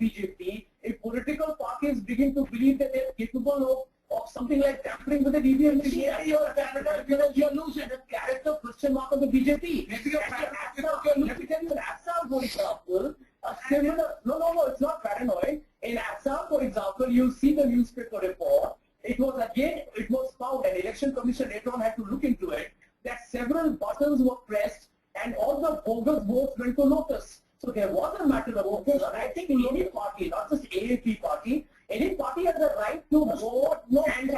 BJP, if political parties begin to believe that they're capable of something like tampering with the BPM machine, you're a character, you're losing the character question mark of the BJP. Maybe you're let me tell you, in Assam, for example, a similar, no, it's not paranoid. In Assam, for example, you see the newspaper report. It was found, and Election Commission later on had to look into it, that several buttons were pressed and all the bogus votes went to Lotus. So there was a matter of focus, and I think any party, not just AAP party, any party has the right to vote and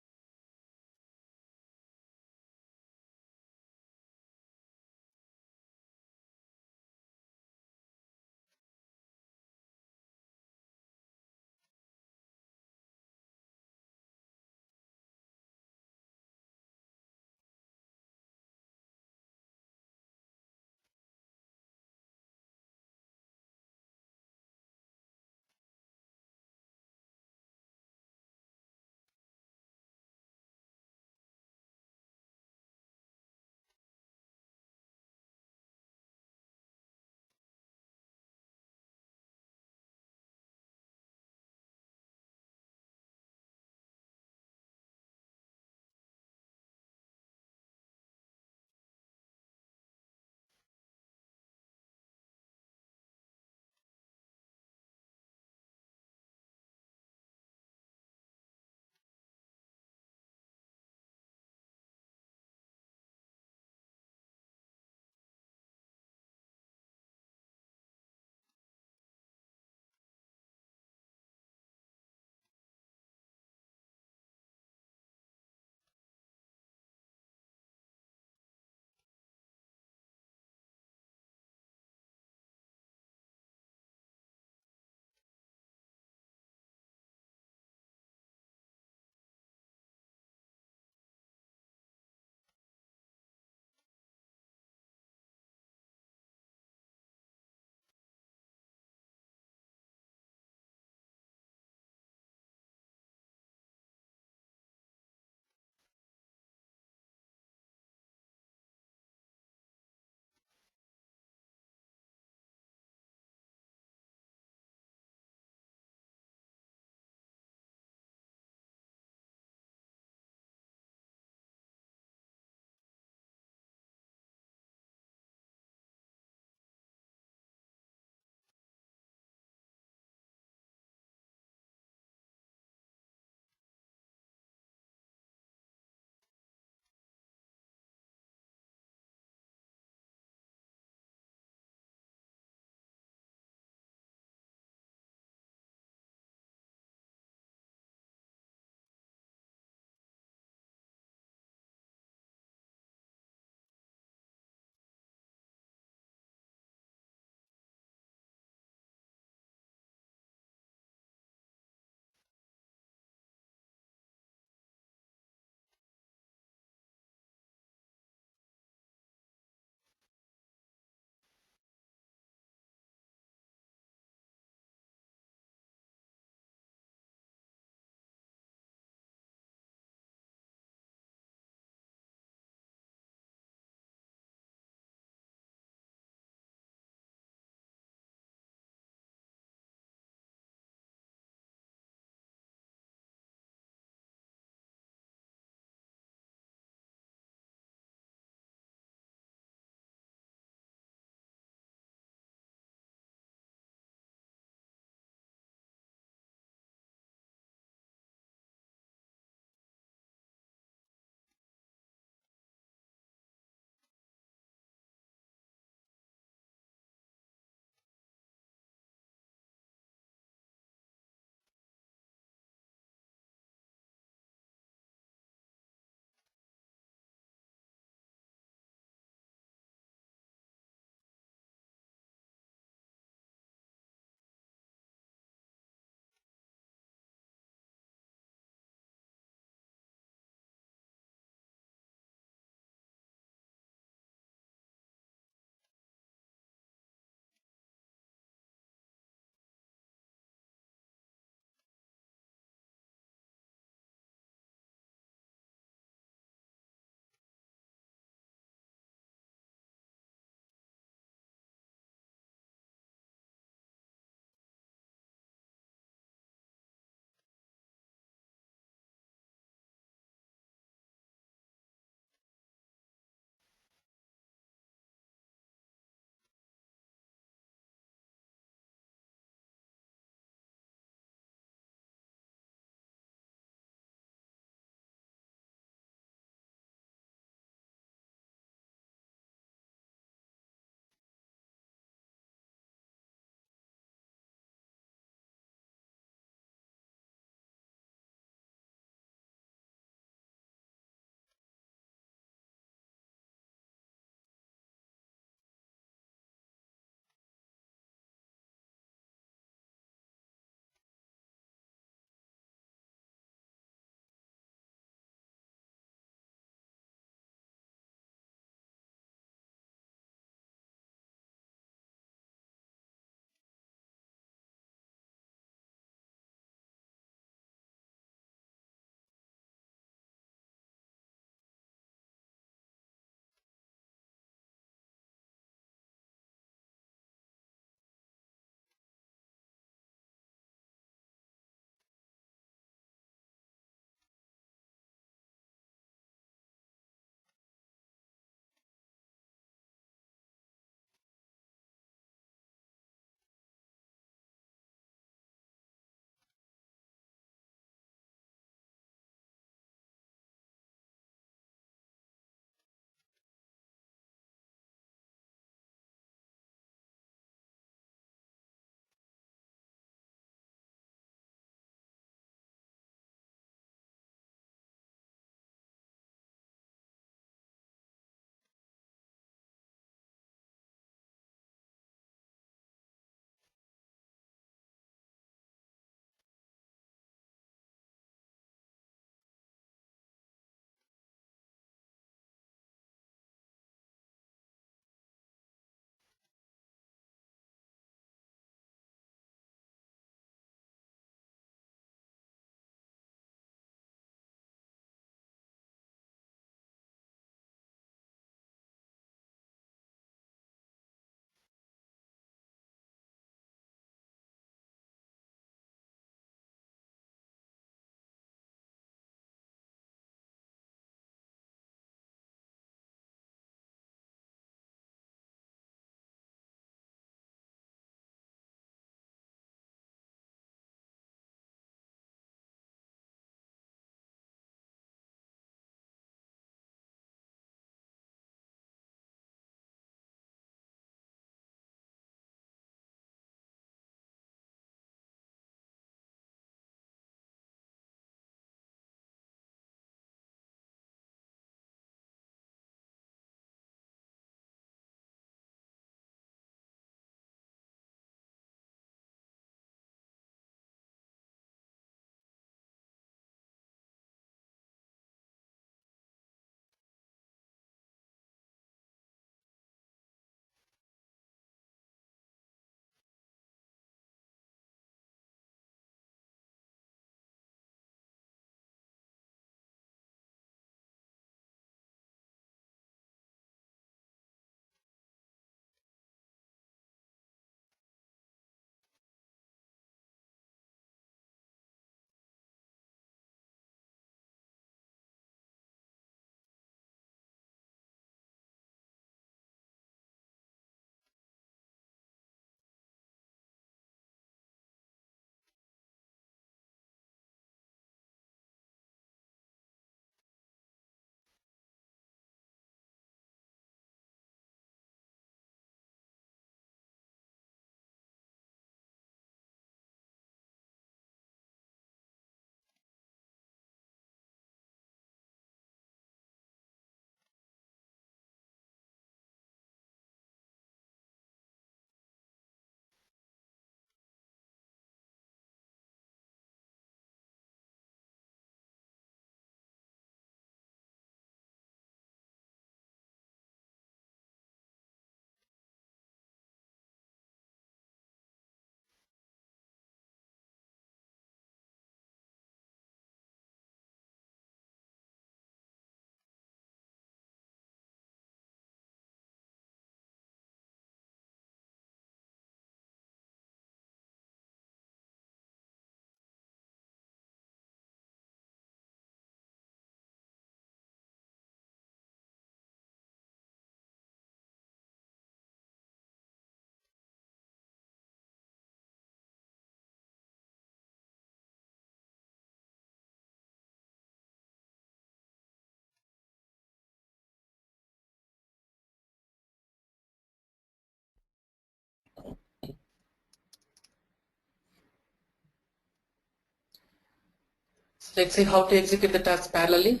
Let's see how to execute the task parallelly.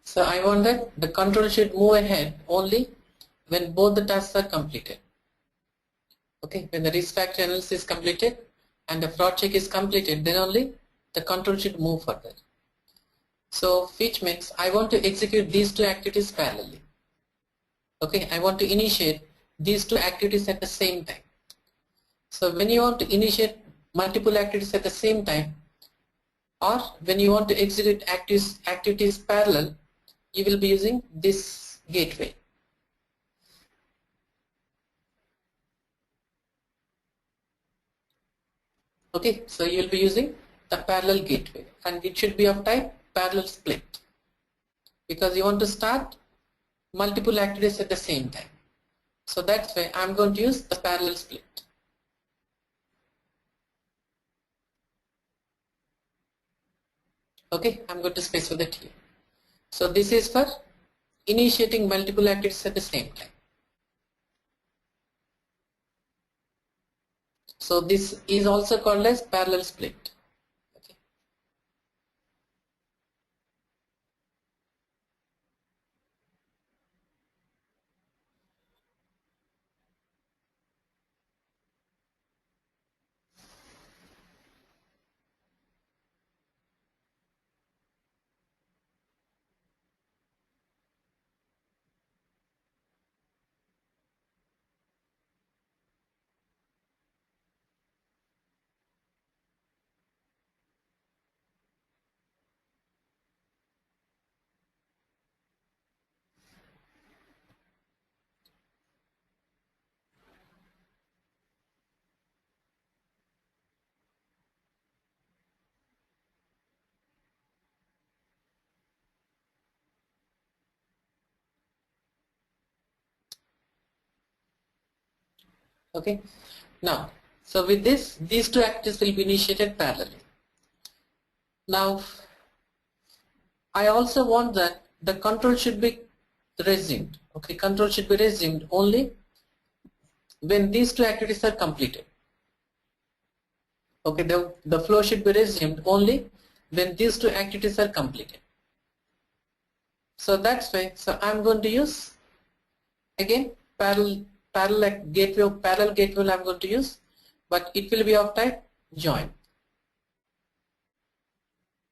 So I want that the control should move ahead only when both the tasks are completed. Okay, when the risk factor analysis is completed and the fraud check is completed, then only the control should move further. So which means I want to execute these two activities parallelly. Okay, I want to initiate these two activities at the same time. So when you want to initiate multiple activities at the same time, or when you want to execute activities parallel, you will be using this gateway. Okay, so you will be using the parallel gateway, and it should be of type parallel split, because you want to start multiple activities at the same time. So that's why I'm going to use the parallel split. Okay, I'm going to specify that here. So this is for initiating multiple activities at the same time. So this is also called as parallel split. Okay. Okay. Now, so with this, these two activities will be initiated parallelly. Now, I also want that the control should be resumed. Okay, control should be resumed only when these two activities are completed. Okay, the flow should be resumed only when these two activities are completed. So that's why, so I'm going to use again parallel gateway I'm going to use, but it will be of type join.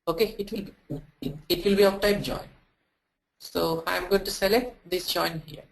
Okay, it will be of type join. So I'm going to select this join here.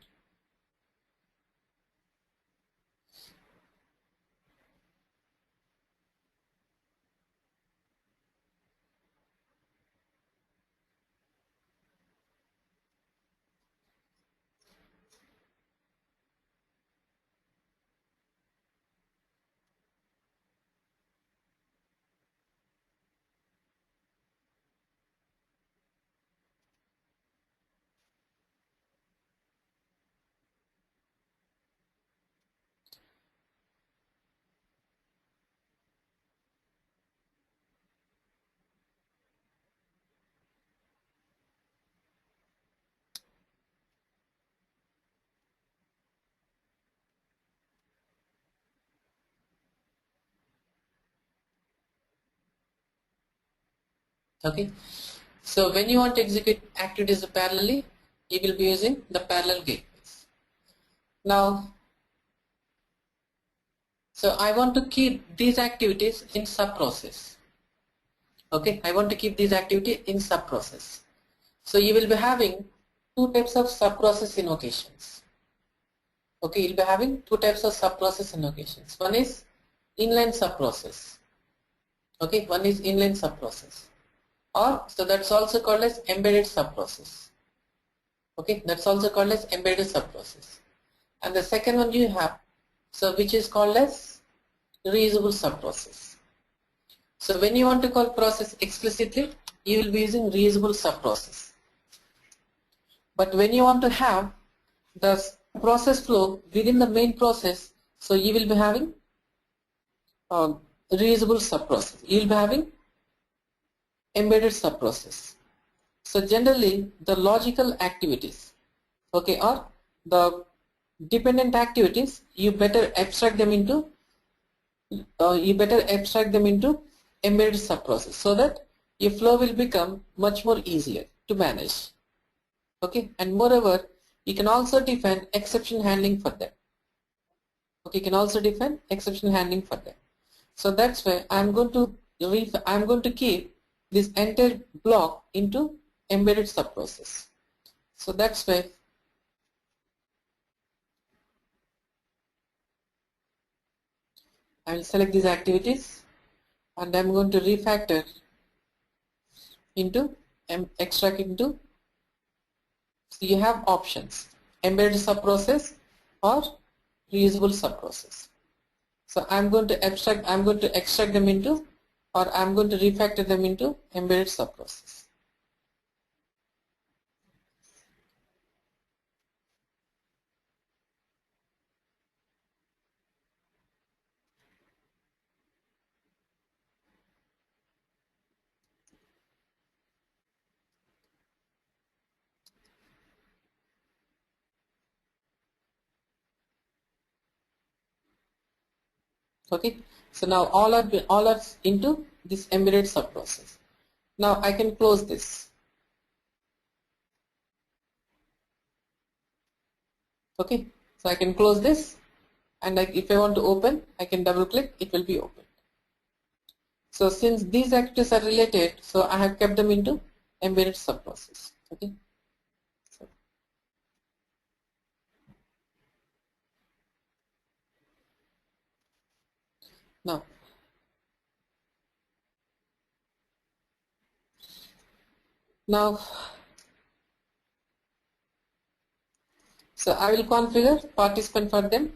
Okay, so when you want to execute activities parallelly, you will be using the parallel gateways. Now, so I want to keep these activities in sub-process. Okay, I want to keep these activities in sub-process. So you will be having two types of sub-process invocations. Okay, you'll be having two types of sub-process invocations. One is inline sub-process. Okay, one is inline sub-process. Or, so that's also called as embedded sub-process. Okay, that's also called as embedded sub-process. And the second one you have So which is called as reusable subprocess. So when you want to call process explicitly, you will be using reusable subprocess. But when you want to have the process flow within the main process, so you will be having reusable subprocess. You will be having embedded subprocess. So generally the logical activities, okay, or the dependent activities, you better abstract them into embedded subprocess, so that your flow will become much more easier to manage. Okay, and moreover, you can also define exception handling for them. Okay, you can also define exception handling for them. So that's why I'm going to keep this entire block into embedded subprocess. So that's why I will select these activities and I'm going to refactor into extract into. So you have options: embedded subprocess or reusable subprocess. So I'm going to extract them into, or I'm going to refactor them into embedded subprocess. Okay, so now all are into this embedded subprocess. Now I can close this. Okay, so I can close this, and if I want to open, I can double click, it will be open. So since these activities are related, so I have kept them into embedded subprocess. Okay. So now, so I will configure participant for them.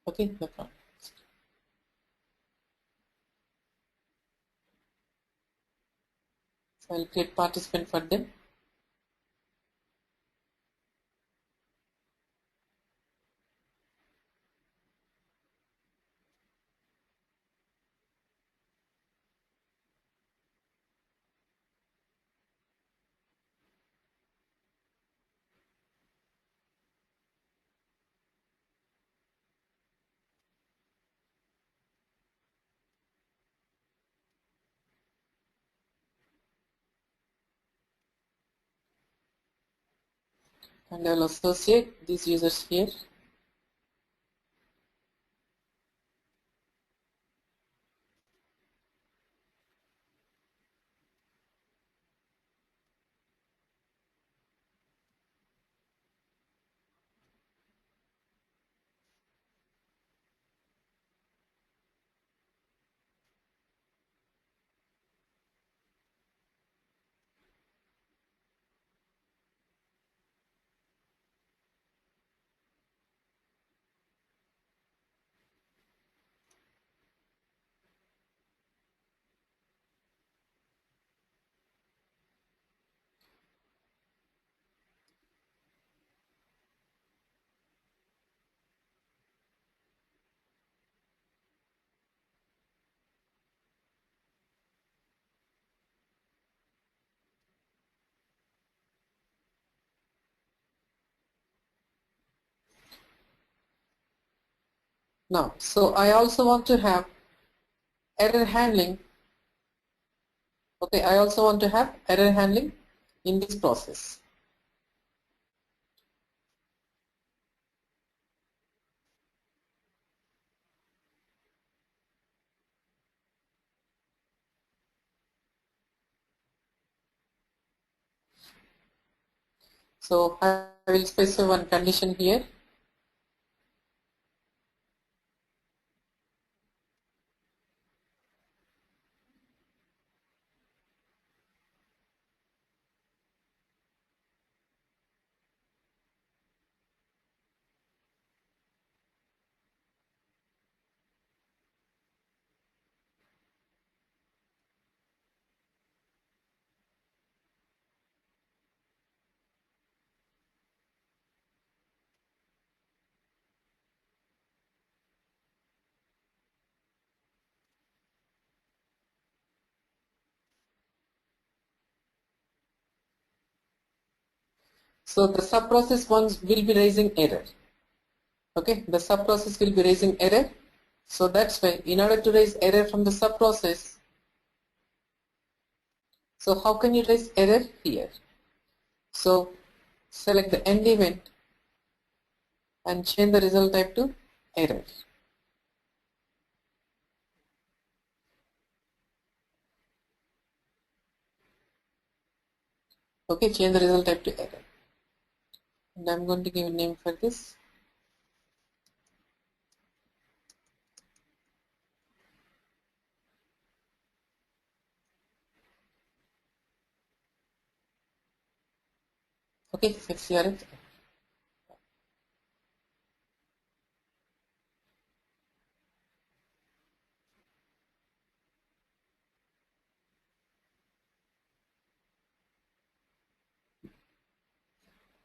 Okay, no problem. So I'll create participant for them. And I'll associate these users here. Now, so I also want to have error handling. Okay, I also want to have error handling in this process. So I will specify one condition here. So the sub-process ones will be raising error. Okay, the sub-process will be raising error. So that's why in order to raise error from the sub-process, so how can you raise error here? So select the end event and change the result type to error. Okay, change the result type to error. And I'm going to give a name for this. Okay, XCRF.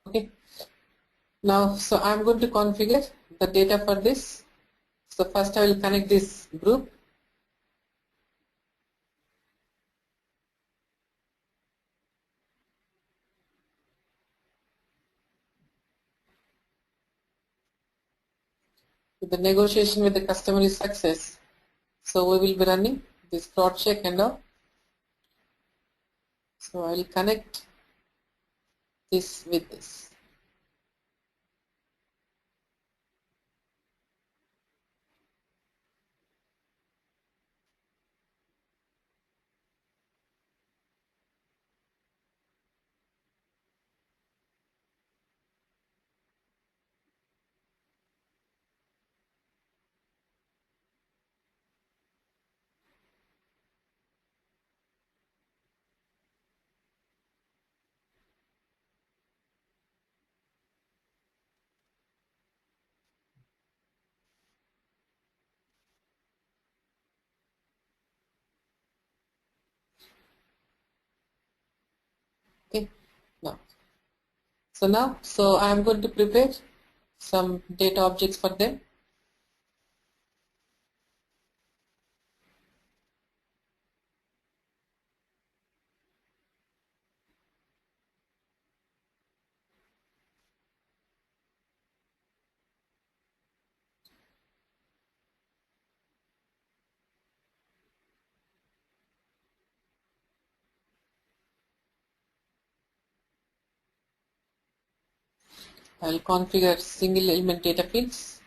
Okay. Now, so I'm going to configure the data for this. So first I will connect this group. If the negotiation with the customer is success, so we will be running this fraud check and all. So I will connect this with this. Okay. So I am going to prepare some data objects for them. I will configure single element data fields.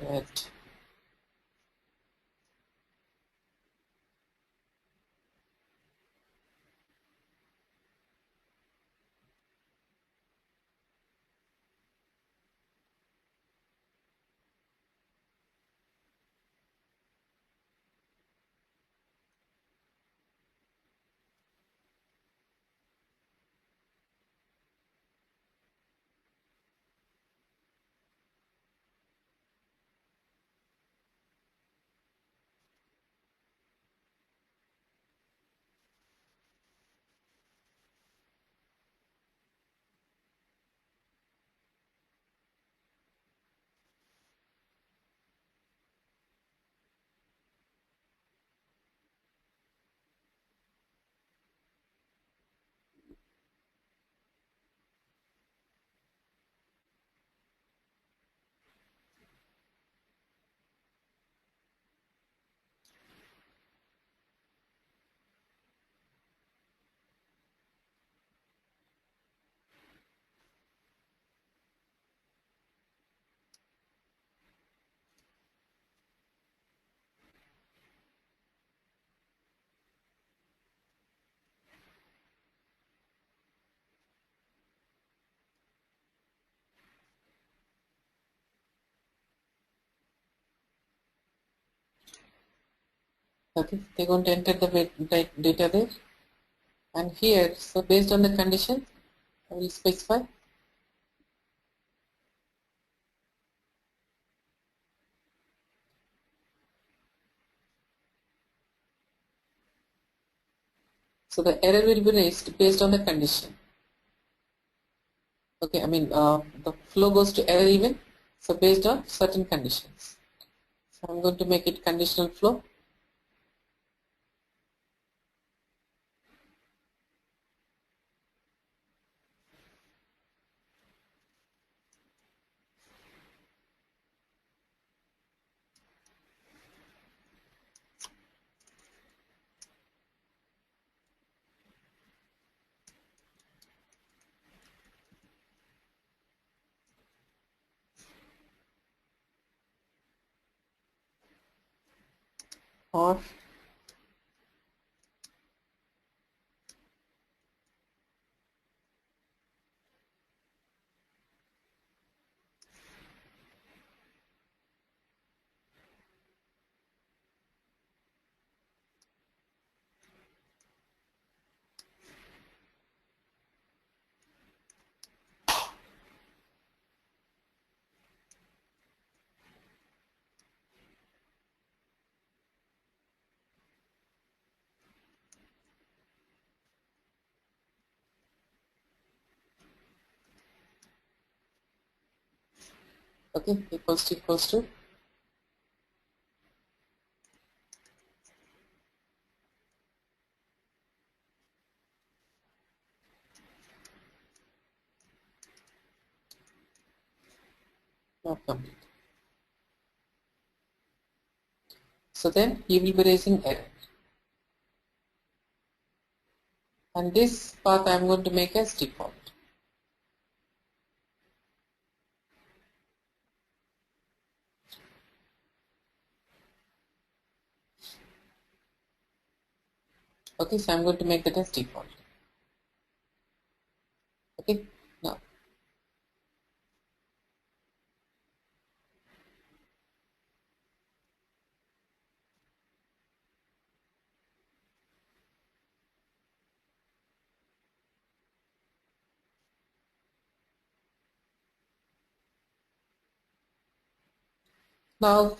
add. Okay, they're going to enter the data there, and here, so based on the condition, I will specify. So the error will be raised based on the condition. Okay, I mean the flow goes to error even, so based on certain conditions. So I'm going to make it conditional flow. Or okay, equals to not complete. So then you will be raising error. And this path I am going to make as default. Okay, so I'm going to make that as default. Okay, now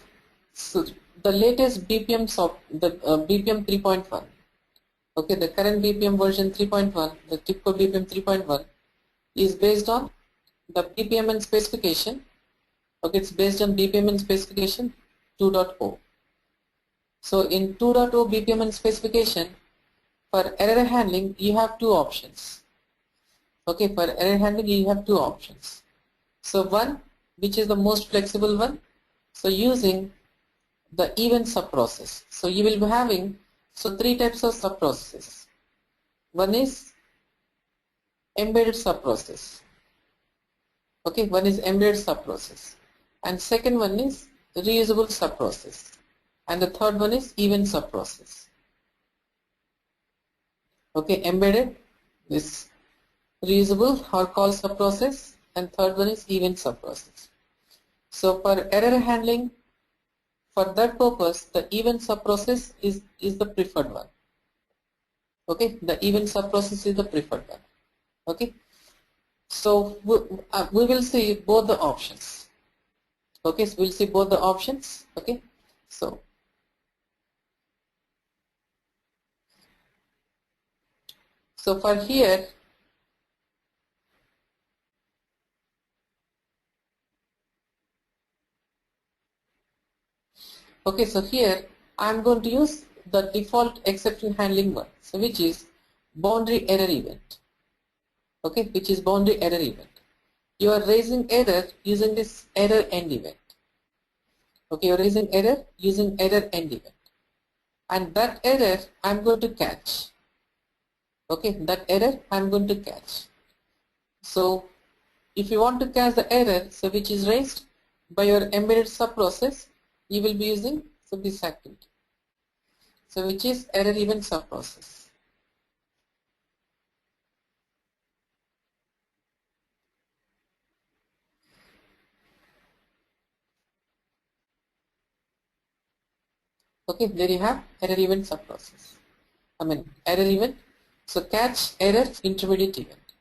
so the latest BPM BPM 3.1. Okay, the current BPM version 3.1, the TIBCO BPM 3.1 is based on the BPM and specification. Okay, it's based on BPM and specification 2.0. So in 2.0 BPM and specification, for error handling you have two options. Okay, for error handling you have two options. So one, which is the most flexible one, so using the event subprocess. So you will be having three types of subprocesses. One is embedded subprocess. Okay, one is embedded subprocess, and second one is reusable subprocess, and the third one is event subprocess. Okay, embedded, this reusable or call subprocess, and third one is event subprocess. So for error handling, for that purpose, the event subprocess is the preferred one. Okay, the event subprocess is the preferred one. Okay, so we will see both the options. Okay, so we'll see both the options. Okay, so for here, okay, so here I'm going to use the default exception handling one, so which is boundary error event. Okay, which is boundary error event. You are raising error using this error end event. Okay, you are raising error using error end event, and that error I'm going to catch. Okay, that error I'm going to catch. So if you want to catch the error, so which is raised by your embedded subprocess, you will be using this activity, so which is error event subprocess. Okay, there you have error event subprocess. Error event. So catch error intermediate event.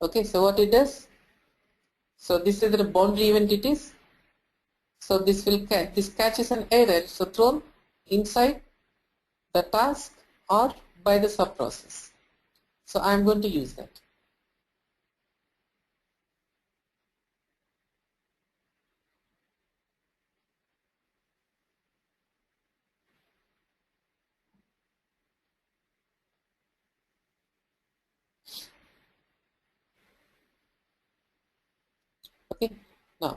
Okay, so what it does? So this is the boundary event it is. So this will catch, this catches an error, so thrown inside the task or by the subprocess. So I am going to use that. Okay, now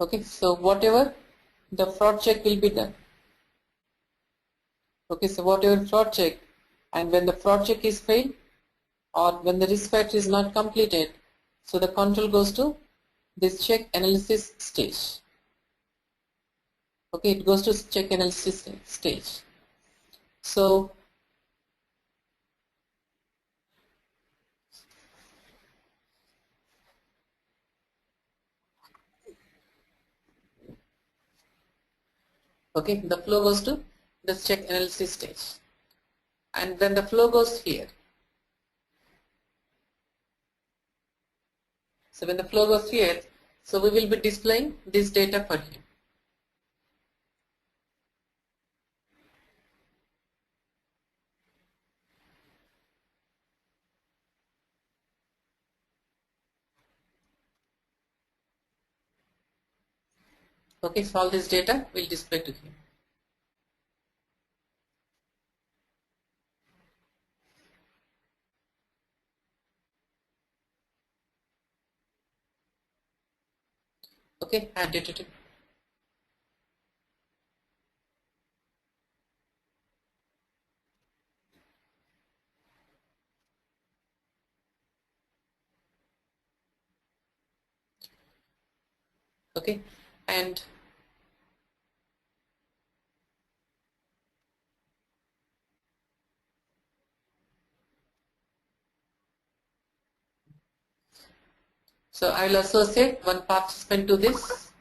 okay, so whatever the fraud check will be done. Okay, so whatever fraud check, and when the fraud check is failed or when the risk factor is not completed, so the control goes to this check analysis stage. Okay, it goes to check analysis stage. So okay, the flow goes to the check analysis stage, and then the flow goes here. So when the flow goes here, So we will be displaying this data for him. Okay, so all this data will display to him. Okay, add it to him. Okay, and so I will associate one participant to this.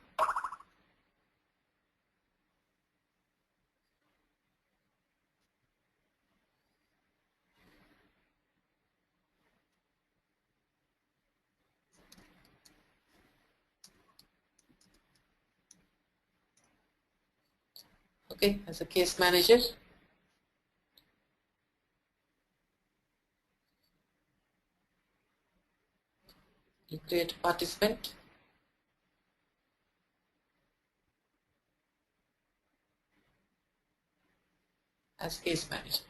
Okay, as a case manager. You create a participant. As case manager.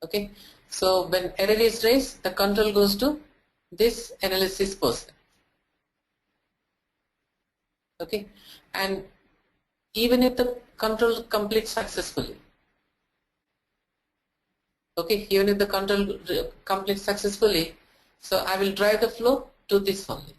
Okay, so when error is raised, the control goes to this analysis person. Okay, and even if the control completes successfully, okay, even if the control completes successfully, so I will drive the flow to this only.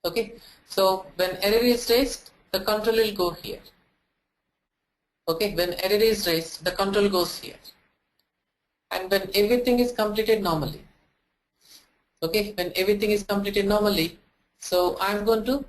Okay, so when error is raised, the control will go here. Okay, when error is raised, the control goes here. And when everything is completed normally, okay, when everything is completed normally, so I'm going to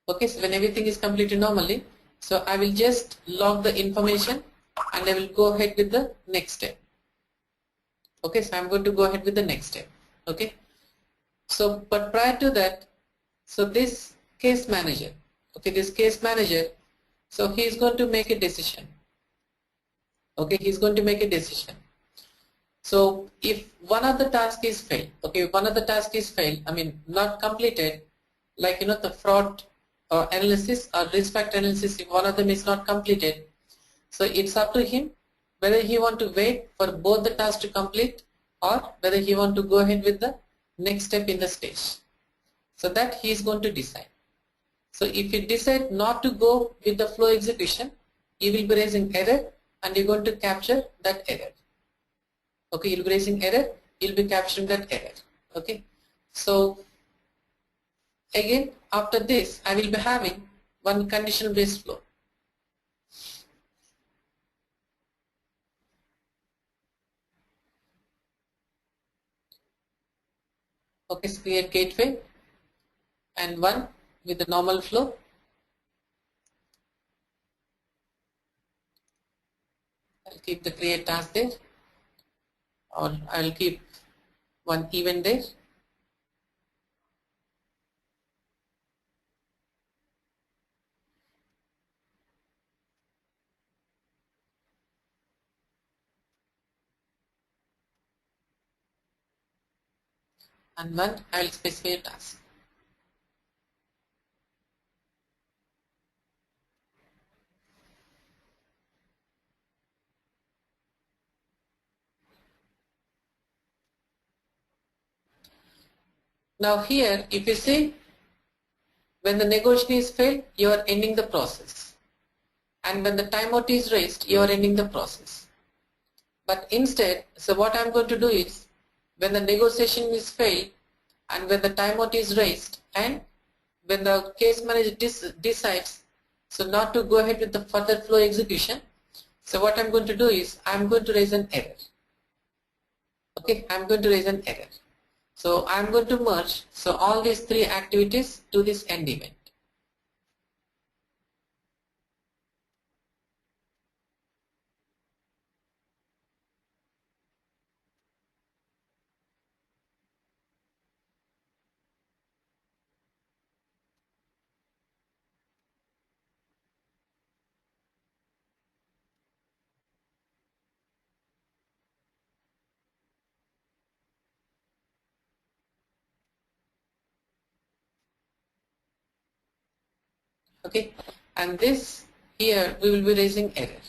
okay, so when everything is completed normally, so I will just log the information and I will go ahead with the next step. Okay, so I'm going to go ahead with the next step. Okay, so but prior to that, so this case manager, okay, this case manager, so he is going to make a decision. Okay, he's going to make a decision. So if one of the task is failed, okay, one of the task is failed, I mean not completed, like the fraud or analysis or risk factor analysis, if one of them is not completed, so it's up to him whether he want to wait for both the tasks to complete or whether he want to go ahead with the next step in the stage. So that he is going to decide. So if you decide not to go with the flow execution, you will be raising error and you're going to capture that error. Okay, you'll be raising error, you'll be capturing that error. Okay, so again after this I will be having one conditional based flow. Okay, so create gateway and one with the normal flow. I'll keep the create task there, or I'll keep one event there. and one I will specify a task. Now here, if you see, when the negotiation is failed, you are ending the process. And when the timeout is raised, you are ending the process. But instead, so what I am going to do is, when the negotiation is failed, and when the timeout is raised, and when the case manager decides so not to go ahead with the further flow execution, so what I'm going to do is I'm going to raise an error. Okay, I'm going to raise an error. So I'm going to merge so all these three activities to this end event. Okay, and this here we will be raising error.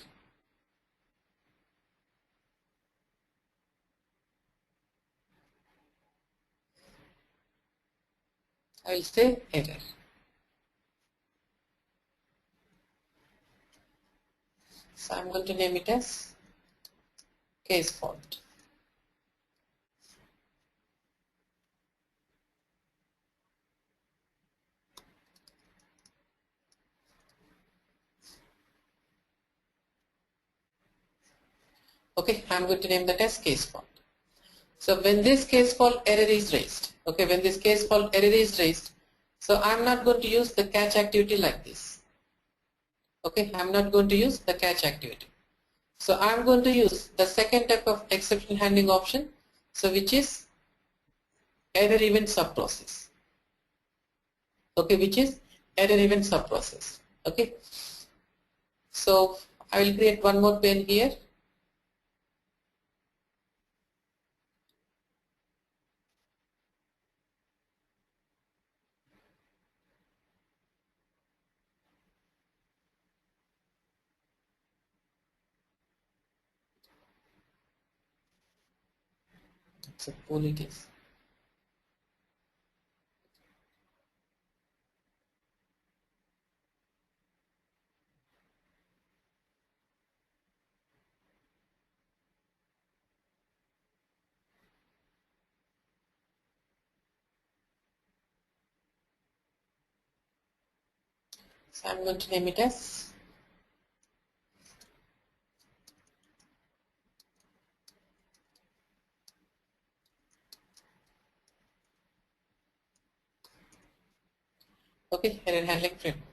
I will say error. So I'm going to name it as case fault. Okay, I'm going to name that as case fault. So when this case fault error is raised, okay, when this case fault error is raised, so I'm not going to use the catch activity like this. Okay, I'm not going to use the catch activity. So I'm going to use the second type of exception handling option, so which is error event subprocess. Okay, which is error event subprocess. Okay, so I will create one more pane here. So pull it is. So I'm going to name it as okay, error handling framework.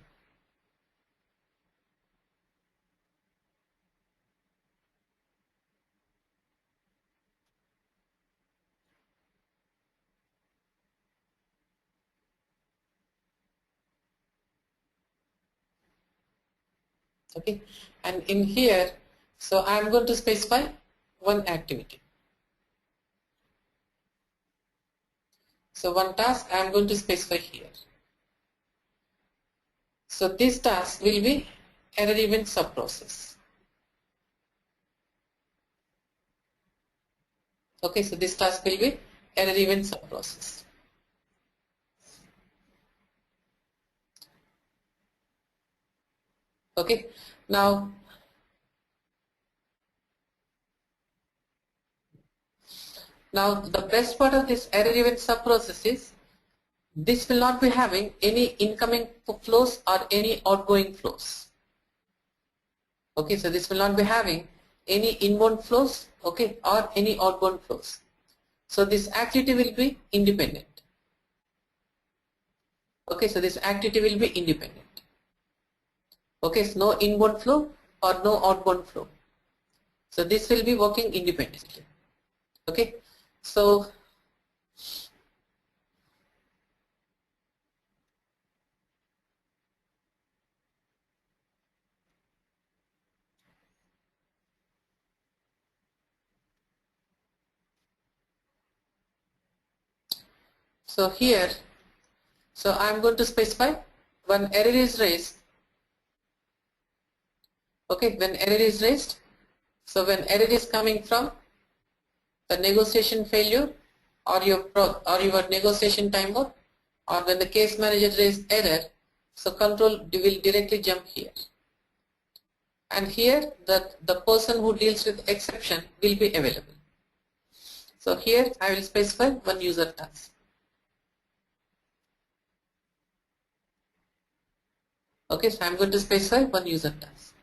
Okay, and in here, so I'm going to specify one activity. So one task I'm going to specify here. So this task will be error event subprocess. Okay, so this task will be error event subprocess. Okay, now the best part of this error event subprocess is this will not be having any incoming flows or any outgoing flows. Okay, so this will not be having any inbound flows, okay, or any outbound flows. So this activity will be independent. Okay, so this activity will be independent. Okay, so no inbound flow or no outbound flow. So this will be working independently. Okay, so So here, so I'm going to specify when error is raised. Okay, when error is raised, so when error is coming from the negotiation failure or your negotiation timeout, or when the case manager raised error, so control will directly jump here. And here the person who deals with exception will be available. So here I will specify one user task. Okay, so I'm going to specify one user task.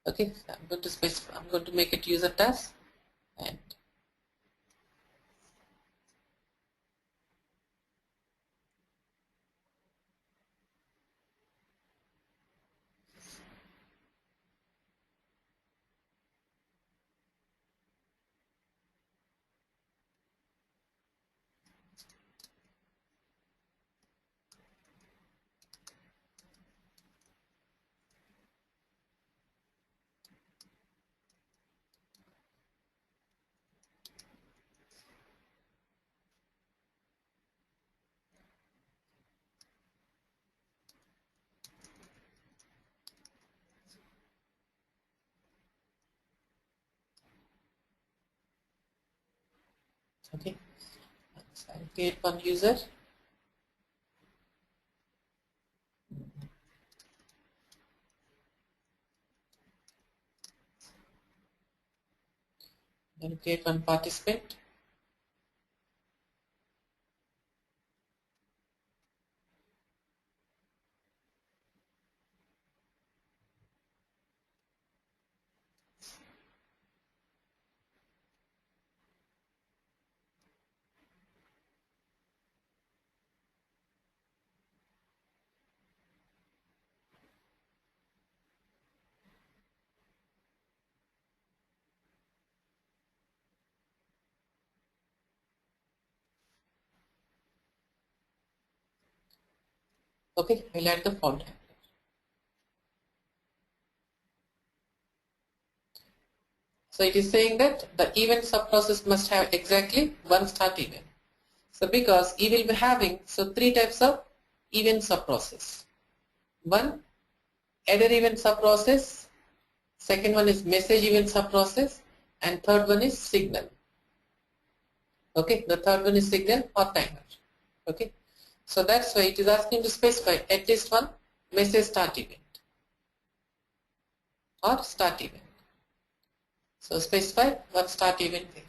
Okay, so I'm going to make it user task, and okay, so I'll create one user. Then create one participant. Okay, I'll add the fault handler. So it is saying that the event subprocess must have exactly one start event. So because you will be having three types of event subprocess. One, error event subprocess. Second one is message event subprocess, and third one is signal. Okay, the third one is signal or timer. Okay, so that's why it is asking to specify at least one message start event or start event. So specify one start event here.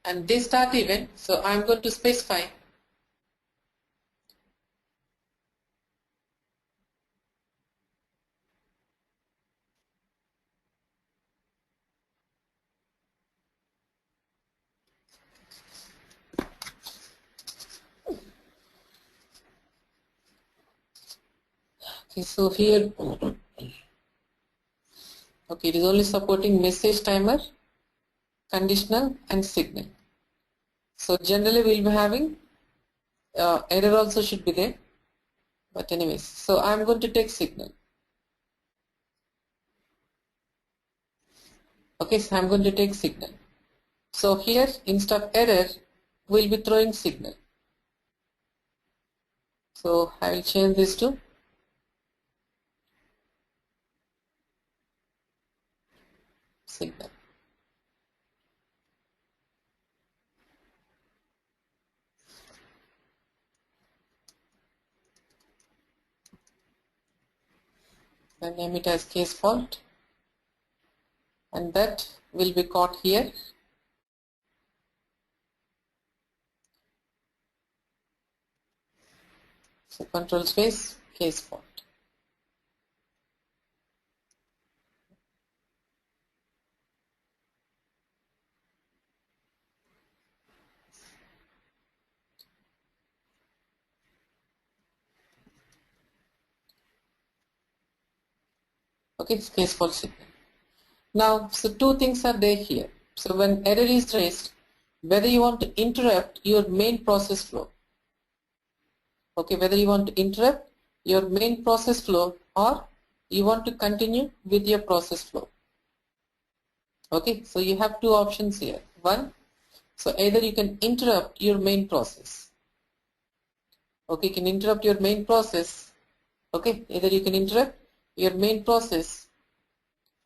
And this start event, so I'm going to specify okay, so here okay, it is only supporting message timer, conditional and signal. So generally we'll be having error also should be there, but anyways, so I'm going to take signal. Okay, so I'm going to take signal. So here instead of error we'll be throwing signal. So I will change this to signal. And name it as case fault, and that will be caught here. So control space case fault. Okay, it's case fault signal. Now, so two things are there here. So when error is raised, whether you want to interrupt your main process flow, okay, whether you want to interrupt your main process flow or you want to continue with your process flow. Okay, so you have two options here. One, so either you can interrupt your main process. Okay, you can interrupt your main process. Okay, either you can interrupt your main process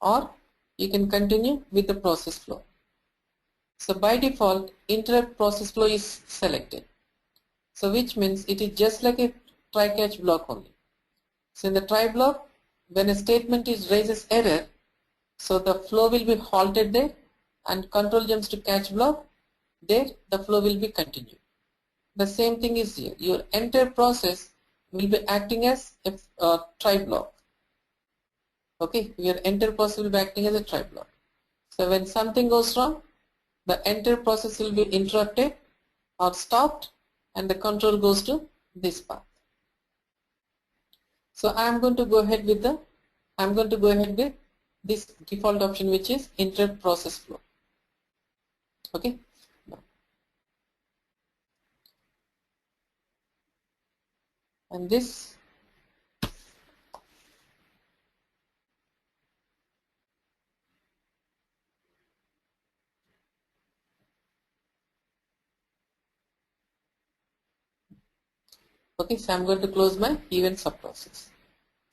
or you can continue with the process flow. So by default, interrupt process flow is selected. So which means it is just like a try catch block only. So in the try block, when a statement is raises error, so the flow will be halted there, and control jumps to catch block, there the flow will be continued. The same thing is here. Your entire process will be acting as a try block. Okay, your entire process will be acting as a try block. So when something goes wrong, the entire process will be interrupted or stopped, and the control goes to this path. So I am going to go ahead with this default option, which is interrupt process flow. Okay. And this okay, so I'm going to close my event subprocess.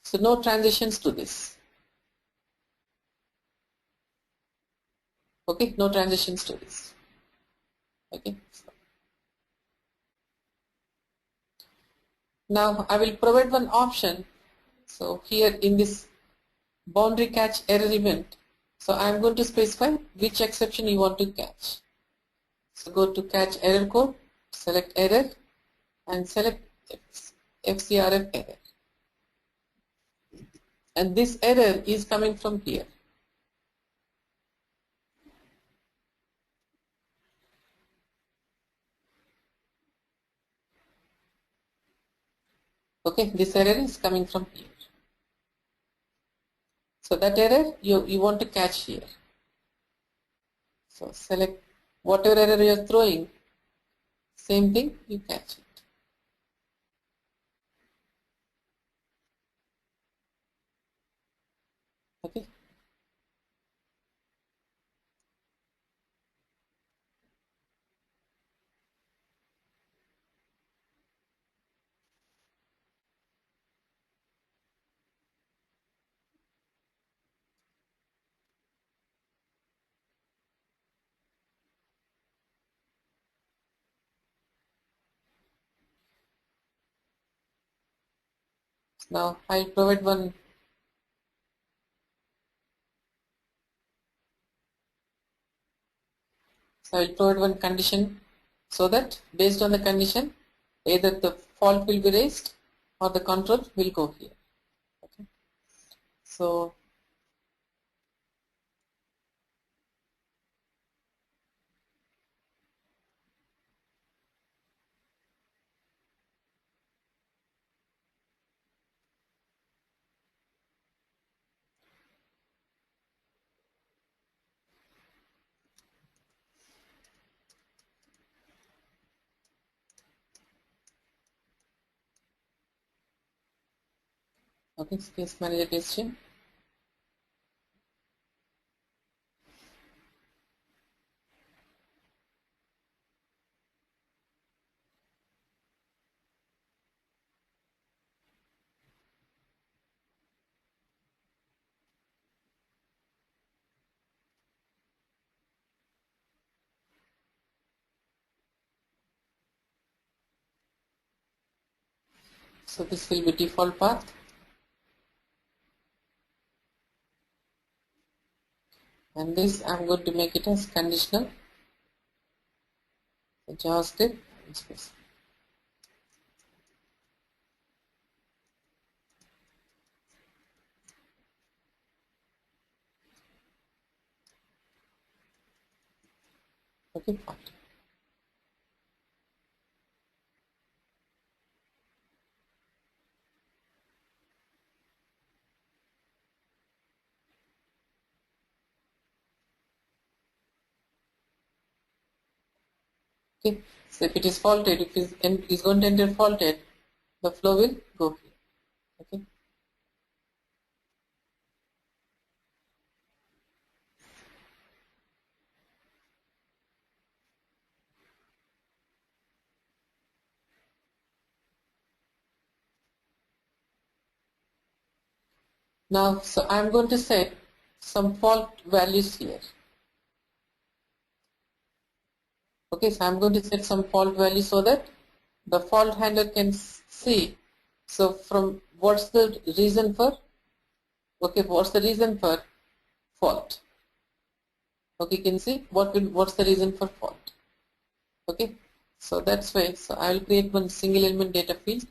So no transitions to this. Okay, no transitions to this. Okay. Now I will provide one option. So here in this boundary catch error event, so I am going to specify which exception you want to catch. So go to catch error code, select error, and select FCRF error. And this error is coming from here. Okay, this error is coming from here. So that error you want to catch here. So select whatever error you are throwing, same thing, you catch it. Okay. Now I'll provide one condition, so that based on the condition, either the fault will be raised or the control will go here. Okay. So okay, case manager question. So this will be default path, and this I'm going to make it as conditional. So JavaScript. Okay, fine. Okay, so if it is faulted, if it is going to enter faulted, the flow will go here. Okay. Now, so I'm going to set some fault values here. Okay, so I'm going to set some fault values so that the fault handler can see. So from what's the reason for, okay, what's the reason for fault? Okay, you can see what's the reason for fault. Okay, so that's why, so I will create one single element data field.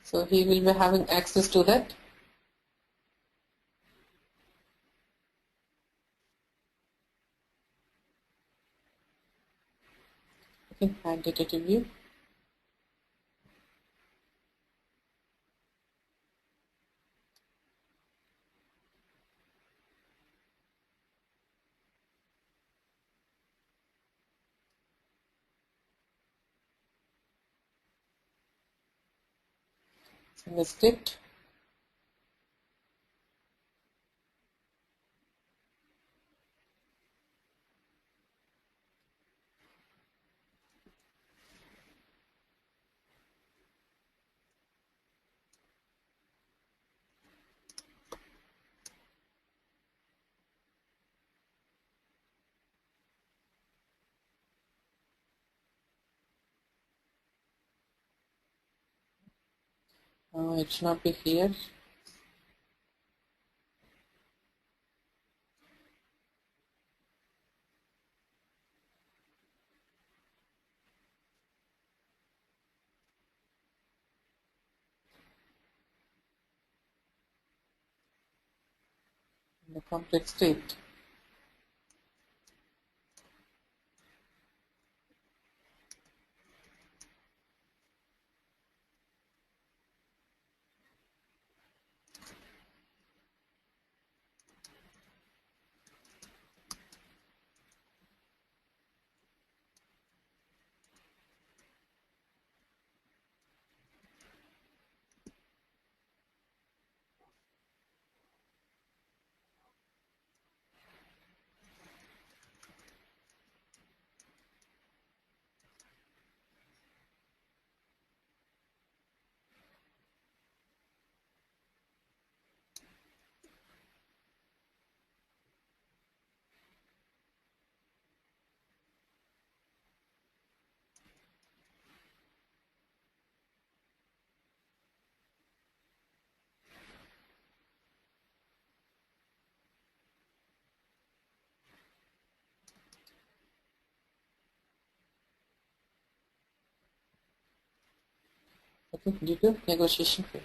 So he will be having access to that. Okay, add data to view. In the script, it should not be here. In the complex state. Okay, due to negotiation fail.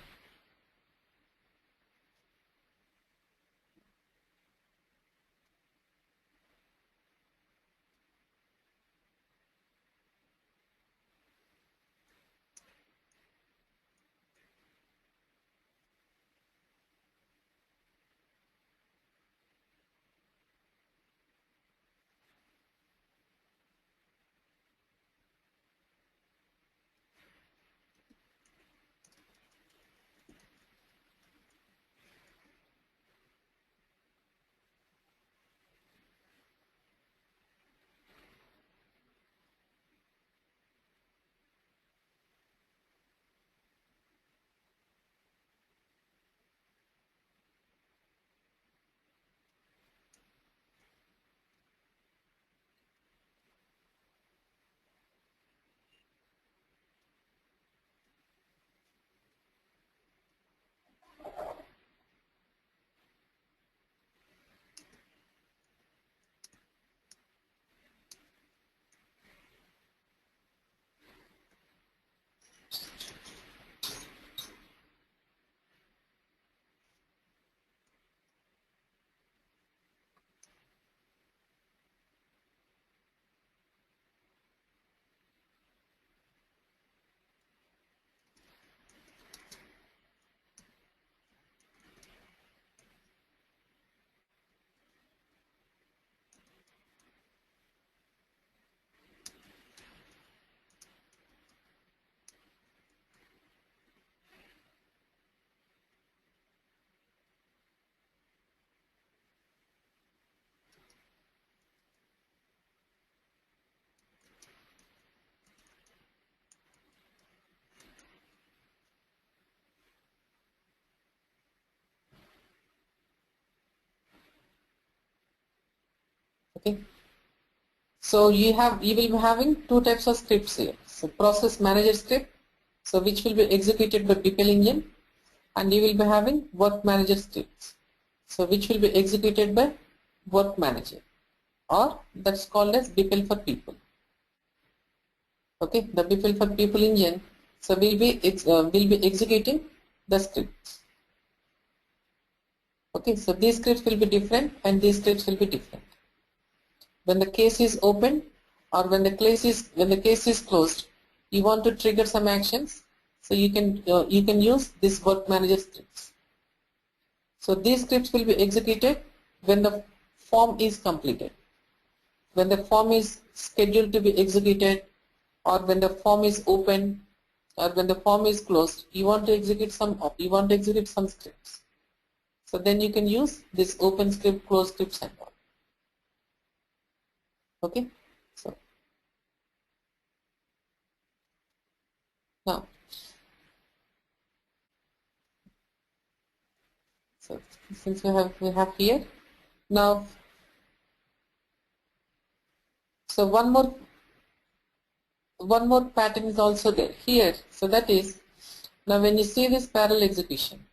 Okay. So you will be having two types of scripts here. So process manager script, so which will be executed by BPL engine, and you will be having work manager scripts, so which will be executed by work manager, or that's called as BPL for people. Okay, the BPL for people engine, so will be executing the scripts. Okay, so these scripts will be different and these scripts will be different. When the case is open or when the case is closed, you want to trigger some actions, so you can use this work manager scripts. So these scripts will be executed when the form is completed, when the form is scheduled to be executed, or when the form is open, or when the form is closed. You want to execute some scripts. So then you can use this open script, close scripts and all. Okay, so now, so since we have here now, so one more pattern is also there here. So that is, now when you see this parallel execution,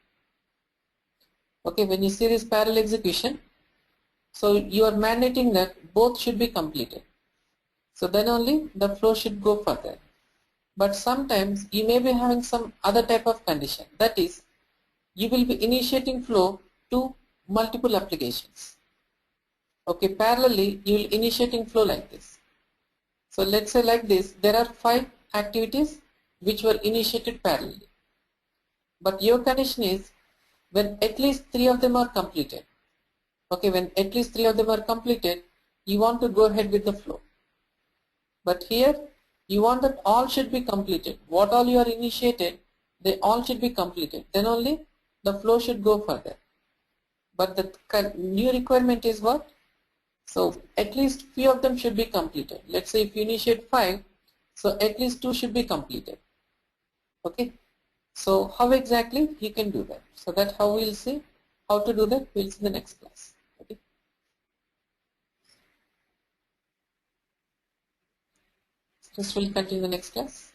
okay, when you see this parallel execution, so you are mandating that both should be completed. So then only the flow should go further. But sometimes you may be having some other type of condition. That is, you will be initiating flow to multiple applications. Okay, parallelly you will initiating flow like this. So let's say like this, there are 5 activities which were initiated parallelly. But your condition is when at least 3 of them are completed. Okay, when at least 3 of them are completed, you want to go ahead with the flow. But here you want that all should be completed. What all you are initiated, they all should be completed. Then only the flow should go further. But the new requirement is what? So at least few of them should be completed. Let's say if you initiate 5, so at least 2 should be completed. Okay. So how exactly you can do that? So that's how we'll see how to do that. We'll see in the next class. Okay. This will continue in the next class.